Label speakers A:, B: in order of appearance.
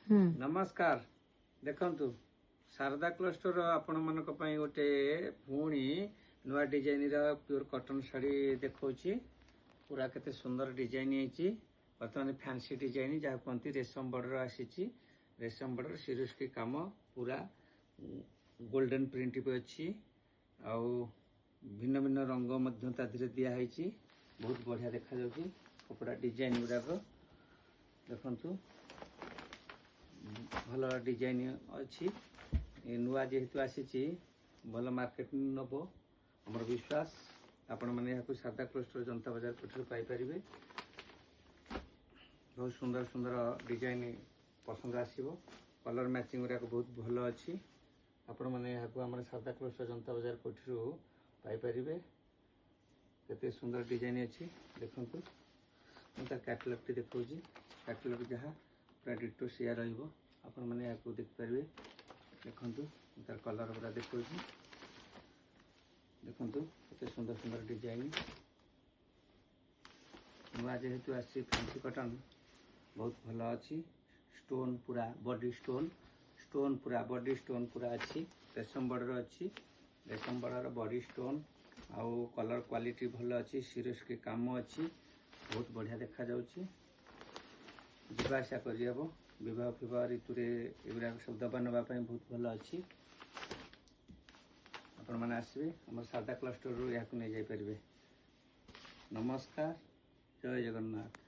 A: नमस्कार देखंतु शारदा क्लस्टर आपण मानक पई गोटे पुणी नुआ डिजाइन रा प्योर कॉटन साड़ी देखौची पूरा केते सुंदर डिजाइन हेची वर्तमान फैंसी डिजाइन जहा कोंती रेशम बॉर्डर आसीची रेशम बॉर्डर सिरुस के काम पूरा गोल्डन प्रिंट पे अछि आ भिन्न भिन्न रंग मध्य ता धीरे दिया हेची बहुत बढ़िया देखा जाउची कपड़ा डिजाइन गुडा को देखंतु भल डिजाइन अच्छी नुआ जेहेतु आसी भल मार्केट नब आम विश्वास आपण मैंने शारदा क्लस्टर जनता बाजार कोठी पाइपर बहुत सुंदर सुंदर डिजाइन पसंद आसो कलर मैचिंग गुराक बहुत भल अच्छी आपण मैंने आम शारदा क्लस्टर जनता बाजार कोठी पाइपर केते सुंदर डिजाइन अच्छी देखु तार कैटलॉग टी देखा कैटलॉग जहाँ पूरा डिटो सिया रहिबो आपण माने याको देख परिबे देखंतु तार कलर पूरा देखौची देखंतु केते सुंदर सुंदर डिजाइन नुआ जेहेतु आसी फैंसी कॉटन बहुत भल अच्छी स्टोन पूरा बॉडी स्टोन पूरा बॉडी स्टोन पूरा अच्छी रेशम बॉर्डर अच्छी रेशम बॉर्डर बॉडी स्टोन आउ कलर क्वालिटी भल अच्छी सिरियस के काम अच्छी बहुत बढ़िया देखा जाउची जीवाशा करहब विवाह फिवाह ऋतु एगुड़ा सब दबा नवा बहुत भल अच्छी आपण मैंने आसबे आम शारदा क्लस्टर रू या नहीं जापर नमस्कार जय जगन्नाथ।